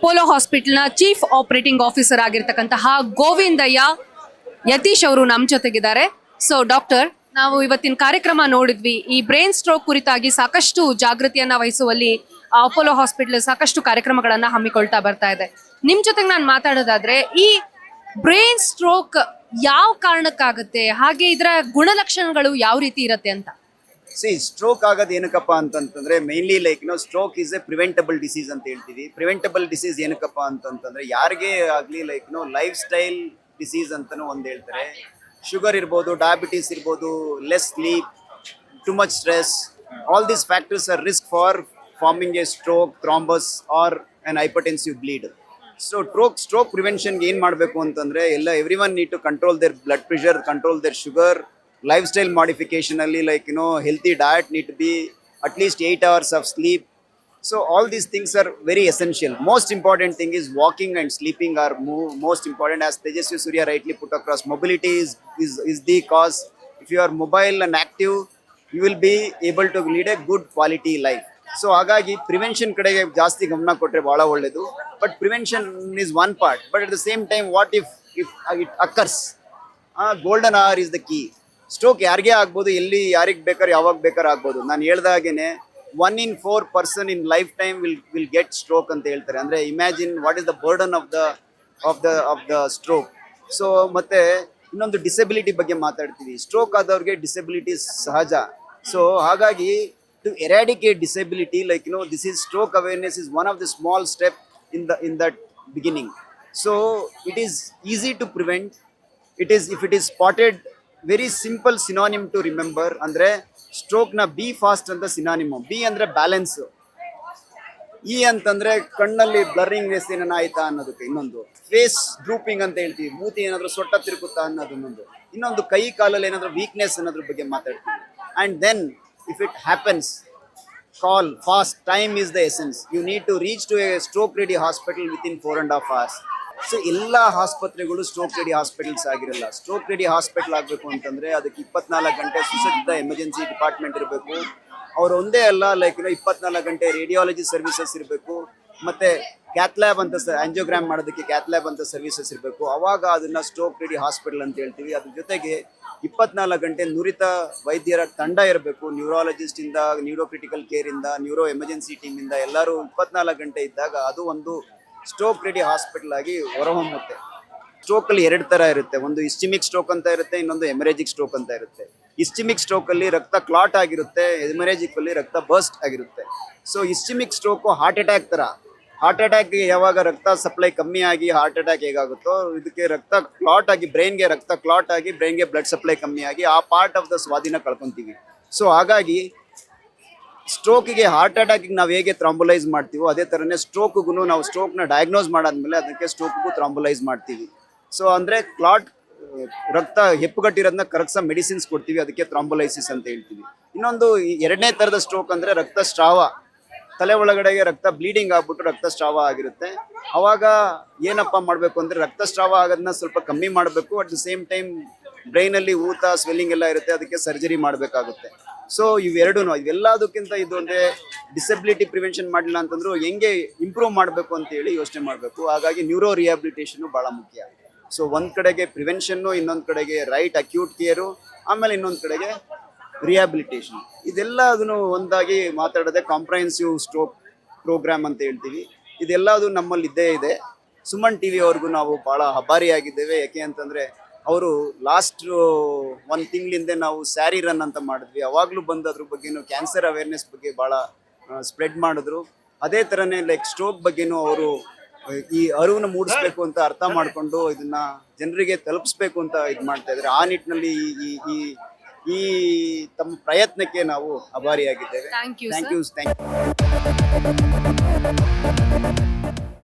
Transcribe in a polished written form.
Polo ಹಾಸ್ಪಿಟಲ್ನ chief operating officer ಆಗಿರ್ತಕ್ಕಂತಹ ಗೋವಿಂದಯ್ಯ ಯತೀಶ್ ಅವರು ನಮ್ಮ ಜೊತೆಗಿದ್ದಾರೆ. ಸೊ ಡಾಕ್ಟರ್, ನಾವು ಇವತ್ತಿನ ಕಾರ್ಯಕ್ರಮ ನೋಡಿದ್ವಿ. ಈ ಬ್ರೈನ್ ಸ್ಟ್ರೋಕ್ ಕುರಿತಾಗಿ ಸಾಕಷ್ಟು ಜಾಗೃತಿಯನ್ನ ವಹಿಸುವಲ್ಲಿ ಅಪೋಲೋ ಹಾಸ್ಪಿಟಲ್ ಸಾಕಷ್ಟು ಕಾರ್ಯಕ್ರಮಗಳನ್ನ ಹಮ್ಮಿಕೊಳ್ತಾ ಬರ್ತಾ ಇದೆ. ನಿಮ್ ಜೊತೆಗೆ ನಾನು ಮಾತಾಡೋದಾದ್ರೆ, ಈ ಬ್ರೈನ್ ಸ್ಟ್ರೋಕ್ ಯಾವ ಕಾರಣಕ್ಕಾಗುತ್ತೆ, ಹಾಗೆ ಇದರ ಗುಣಲಕ್ಷಣಗಳು ಯಾವ ರೀತಿ ಇರುತ್ತೆ ಅಂತ? ಸ್ಟ್ರೋಕ್ ಆಗೋದು ಏನಕ್ಕಪ್ಪ ಅಂತಂತಂದ್ರೆ mainly stroke is A preventable disease ಅಂತ ಹೇಳ್ತೀವಿ. ಪ್ರಿವೆಂಟಬಲ್ ಡಿಸೀಸ್ ಏನಕ್ಕಪ್ಪ ಅಂತಂತಂದ್ರೆ ಯಾರಿಗೆ ಆಗಲಿ ಲೈಫ್ ಸ್ಟೈಲ್ ಡಿಸೀಸ್ ಅಂತಾನು ಒಂದು ಹೇಳ್ತಾರೆ. ಶುಗರ್ ಇರ್ಬೋದು, ಡಯಾಬಿಟೀಸ್ ಇರ್ಬೋದು, less sleep, too much stress, all these factors are risk for forming a stroke, thrombus or an hypertensive bleed. So stroke ಪ್ರಿವೆನ್ಷನ್ಗೆ ಏನು ಮಾಡಬೇಕು ಅಂತಂದರೆ every one need to control their blood pressure, control their sugar. Lifestyle modification ಅಲ್ಲಿ healthy diet need to be at least 8 hours of sleep. So all these things are very essential. Most important thing is walking and sleeping are most important. As Tejasvi Surya rightly put across, mobility is the cause. If you are mobile and active, you will be able to lead a good quality life. So ಹಾಗಾಗಿ prevention ಕಡೆಗೆ ಜಾಸ್ತಿ ಗಮನ ಕೊಟ್ಟರೆ ಭಾಳ ಒಳ್ಳೆಯದು. But prevention is one part, but at the same time what if it occurs? Golden hour is the key. Stroke ಯಾರಿಗೆ ಆಗ್ಬೋದು, ಎಲ್ಲಿ ಯಾರಿಗೆ ಬೇಕಾದ್ರೆ ಯಾವಾಗ ಬೇಕಾದ್ರೆ ಆಗ್ಬೋದು. ನಾನು ಹೇಳ್ದಾಗೇನೆ 1 in 4 person in life time will get stroke ಅಂತ ಹೇಳ್ತಾರೆ. ಅಂದರೆ imagine what is the burden of the stroke. So ಮತ್ತೆ ಇನ್ನೊಂದು ಡಿಸೆಬಿಲಿಟಿ ಬಗ್ಗೆ ಮಾತಾಡ್ತೀವಿ. ಸ್ಟ್ರೋಕ್ ಆದವ್ರಿಗೆ ಡಿಸೆಬಿಲಿಟೀಸ್ ಸಹಜ. ಸೊ ಹಾಗಾಗಿ to eradicate disability this is stroke awareness is one of the small step in that beginning. So it is easy to prevent. If it is spotted, very simple synonym to remember ಅಂದರೆ ಸ್ಟ್ರೋಕ್ನ B fast ಅಂತ synonym. B ಅಂದರೆ balance, E ಅಂತಂದರೆ ಕಣ್ಣಲ್ಲಿ ಬ್ಲರ್ರಿಂಗ್ನೆಸ್ ಏನಾನ ಆಯ್ತಾ ಅನ್ನೋದಕ್ಕೆ, ಇನ್ನೊಂದು ಫೇಸ್ ಡ್ರೂಪಿಂಗ್ ಅಂತ ಹೇಳ್ತೀವಿ, ಮೂತಿ ಏನಾದರೂ ಸೊಟ್ಟ ತಿರುಗುತ್ತಾ ಅನ್ನೋದು ಇನ್ನೊಂದು ಕೈ ಕಾಲಲ್ಲಿ ಏನಾದರೂ ವೀಕ್ನೆಸ್ ಅನ್ನೋದ್ರ ಬಗ್ಗೆ ಮಾತಾಡ್ತೀವಿ. And then if it happens, call fast. Time is the essence. You need to reach to a stroke ready hospital within 4.5 hours. So ಎಲ್ಲ ಆಸ್ಪತ್ರೆಗಳು ಸ್ಟ್ರೋಕ್ ರೆಡಿ ಹಾಸ್ಪಿಟಲ್ಸ್ ಆಗಿರಲ್ಲ. ಸ್ಟ್ರೋಕ್ ರೆಡಿ ಹಾಸ್ಪಿಟಲ್ ಆಗಬೇಕು ಅಂತಂದರೆ ಅದಕ್ಕೆ 24 ಗಂಟೆ ಸುಸಜ್ಜಿತ ಎಮರ್ಜೆನ್ಸಿ ಡಿಪಾರ್ಟ್ಮೆಂಟ್ ಇರಬೇಕು. ಅವ್ರು ಒಂದೇ ಅಲ್ಲ 24 ಗಂಟೆ ರೇಡಿಯಾಲಜಿ ಸರ್ವಿಸಸ್ ಇರಬೇಕು, ಮತ್ತು ಕ್ಯಾಥ್ಲ್ಯಾಬ್ ಅಂತ ಆಂಜಿಯೋಗ್ರಾಮ್ ಮಾಡೋದಕ್ಕೆ ಕ್ಯಾಥ್ಲ್ಯಾಬ್ ಅಂತ ಸರ್ವಿಸಸ್ ಇರಬೇಕು. ಆವಾಗ ಅದನ್ನು ಸ್ಟ್ರೋಕ್ ರೆಡಿ ಹಾಸ್ಪಿಟಲ್ ಅಂತ ಹೇಳ್ತೀವಿ. ಅದ್ರ ಜೊತೆಗೆ 24 ಗಂಟೆ ನುರಿತ ವೈದ್ಯರ ತಂಡ ಇರಬೇಕು. ನ್ಯೂರಾಲಜಿಸ್ಟಿಂದ, ನ್ಯೂರೋ ಕ್ರಿಟಿಕಲ್ ಕೇರಿಂದ, ನ್ಯೂರೋ ಎಮರ್ಜೆನ್ಸಿ ಟೀಮಿಂದ ಎಲ್ಲರೂ 24 ಗಂಟೆ ಇದ್ದಾಗ ಅದು ಒಂದು ಸ್ಟ್ರೋಕ್ ರೆಡಿ ಹಾಸ್ಪಿಟಲ್ ಆಗಿ ಹೊರಹೊಮ್ಮುತ್ತೆ. ಸ್ಟ್ರೋಕಲ್ಲಿ 2 ಥರ ಇರುತ್ತೆ. ಒಂದು ಇಸ್ಚಿಮಿಕ್ ಸ್ಟ್ರೋಕ್ ಅಂತ ಇರುತ್ತೆ, ಇನ್ನೊಂದು ಹೆಮರೇಜಿಕ್ ಸ್ಟ್ರೋಕ್ ಅಂತ ಇರುತ್ತೆ. ಇಸ್ಚಿಮಿಕ್ ಸ್ಟ್ರೋಕಲ್ಲಿ ರಕ್ತ ಕ್ಲಾಟ್ ಆಗಿರುತ್ತೆ, ಹೆಮರೇಜಿಕ್ಕಲ್ಲಿ ರಕ್ತ ಬರ್ಸ್ಟ್ ಆಗಿರುತ್ತೆ. ಸೊ ಇಸ್ಚಿಮಿಕ್ ಸ್ಟ್ರೋಕು ಹಾರ್ಟ್ ಅಟ್ಯಾಕ್ ಥರ. ಹಾರ್ಟ್ ಅಟ್ಯಾಕ್ಗೆ ಯಾವಾಗ ರಕ್ತ ಸಪ್ಲೈ ಕಮ್ಮಿ ಆಗಿ ಹಾರ್ಟ್ ಅಟ್ಯಾಕ್ ಹೇಗಾಗುತ್ತೋ, ಇದಕ್ಕೆ ರಕ್ತ ಕ್ಲಾಟ್ ಆಗಿ ಬ್ರೈನ್ಗೆ ರಕ್ತ ಕ್ಲಾಟ್ ಆಗಿ ಬ್ರೈನ್ಗೆ ಬ್ಲಡ್ ಸಪ್ಲೈ ಕಮ್ಮಿ ಆಗಿ ಆ ಪಾರ್ಟ್ ಆಫ್ ದ ಸ್ವಾಧೀನ ಕಳ್ಕೊತೀವಿ. ಸೊ ಹಾಗಾಗಿ ಸ್ಟ್ರೋಕಿಗೆ, ಹಾರ್ಟ್ ಅಟ್ಯಾಕಿಗೆ ನಾವು ಹೇಗೆ ಥ್ರಾಂಬುಲೈಸ್ ಮಾಡ್ತೀವೋ ಅದೇ ಥರನೇ ಸ್ಟ್ರೋಕ್ಗೂ ನಾವು ಸ್ಟ್ರೋಕ್ನ ಡಯಾಗ್ನೋಸ್ ಮಾಡಾದ್ಮೇಲೆ ಅದಕ್ಕೆ ಸ್ಟ್ರೋಕ್ಗೂ ಥ್ರಾಂಬುಲೈಸ್ ಮಾಡ್ತೀವಿ. ಸೊ ಅಂದರೆ ಕ್ಲಾಟ್, ರಕ್ತ ಹೆಪ್ಪುಗಟ್ಟಿರೋದನ್ನ ಕರಗಿಸೋ ಮೆಡಿಸಿನ್ಸ್ ಕೊಡ್ತೀವಿ, ಅದಕ್ಕೆ ಥ್ರಾಂಬುಲೈಸಿಸ್ ಅಂತ ಹೇಳ್ತೀವಿ. ಇನ್ನೊಂದು 2ನೇ ಥರದ ಸ್ಟ್ರೋಕ್ ಅಂದರೆ ರಕ್ತಸ್ರಾವ. ತಲೆ ಒಳಗಡೆಗೆ ರಕ್ತ ಬ್ಲೀಡಿಂಗ್ ಆಗ್ಬಿಟ್ಟು ರಕ್ತಸ್ರಾವ ಆಗಿರುತ್ತೆ. ಅವಾಗ ಏನಪ್ಪ ಮಾಡಬೇಕು ಅಂದರೆ ರಕ್ತಸ್ರಾವ ಆಗೋದನ್ನ ಸ್ವಲ್ಪ ಕಮ್ಮಿ ಮಾಡಬೇಕು. ಅಟ್ ದ ಸೇಮ್ ಟೈಮ್ ಬ್ರೈನಲ್ಲಿ ಊತ, ಸ್ವೆಲ್ಲಿಂಗ್ ಎಲ್ಲ ಇರುತ್ತೆ, ಅದಕ್ಕೆ ಸರ್ಜರಿ ಮಾಡಬೇಕಾಗುತ್ತೆ. ಸೊ ಇವೆಲ್ಲದಕ್ಕಿಂತ ಇದು ಅಂದರೆ ಡಿಸೆಬಿಲಿಟಿ ಪ್ರಿವೆನ್ಷನ್ ಮಾಡಲಿಲ್ಲ ಅಂತಂದ್ರೂ ಹೆಂಗೆ ಇಂಪ್ರೂವ್ ಮಾಡಬೇಕು ಅಂತೇಳಿ ಯೋಚನೆ ಮಾಡಬೇಕು. ಹಾಗಾಗಿ ನ್ಯೂರೋ ರಿಹ್ಯಾಬಿಲಿಟೇಷನು ಭಾಳ ಮುಖ್ಯ. ಸೊ ಒಂದು ಕಡೆಗೆ ಪ್ರಿವೆನ್ಷನ್ನು, ಇನ್ನೊಂದು ಕಡೆಗೆ ರೈಟ್ ಅಕ್ಯೂಟ್ ಕೇರು, ಆಮೇಲೆ ಇನ್ನೊಂದು ಕಡೆಗೆ ರಿಹ್ಯಾಬಿಲಿಟೇಷನ್. ಇದೆಲ್ಲ ಅದನ್ನು ಒಂದಾಗಿ ಮಾತಾಡೋದೆ ಕಾಂಪ್ರಹೆನ್ಸಿವ್ ಸ್ಟ್ರೋಕ್ ಪ್ರೋಗ್ರಾಮ್ ಅಂತ ಹೇಳ್ತೀವಿ. ಇದೆಲ್ಲದು ನಮ್ಮಲ್ಲಿ ಇದ್ದೇ ಇದೆ. ಸುಮನ್ ಟಿ ವಿ ಅವ್ರಿಗೂ ನಾವು ಭಾಳ ಆಭಾರಿಯಾಗಿದ್ದೇವೆ. ಯಾಕೆ ಅಂತಂದರೆ ಅವರು ಲಾಸ್ಟ್ 1 ತಿಂಗಳಿಂದ ನಾವು ಸ್ಯಾರಿ ರನ್ ಅಂತ ಮಾಡಿದ್ವಿ. ಅವಾಗಲೂ ಬಂದು ಅದ್ರ ಬಗ್ಗೆನೂ ಕ್ಯಾನ್ಸರ್ ಅವೇರ್ನೆಸ್ ಬಗ್ಗೆ ಭಾಳ ಸ್ಪ್ರೆಡ್ ಮಾಡಿದ್ರು. ಅದೇ ಥರನೇ ಸ್ಟ್ರೋಕ್ ಬಗ್ಗೆನೂ ಅವರು ಈ ಅರಿವನ್ನು ಮೂಡಿಸ್ಬೇಕು ಅಂತ ಅರ್ಥ ಮಾಡಿಕೊಂಡು ಇದನ್ನು ಜನರಿಗೆ ತಲುಪಿಸ್ಬೇಕು ಅಂತ ಇದು ಮಾಡ್ತಾ ಇದ್ದಾರೆ. ಆ ನಿಟ್ಟಿನಲ್ಲಿ ಈ ತಮ್ಮ ಪ್ರಯತ್ನಕ್ಕೆ ನಾವು ಆಭಾರಿಯಾಗಿದ್ದೇವೆ. Thank you.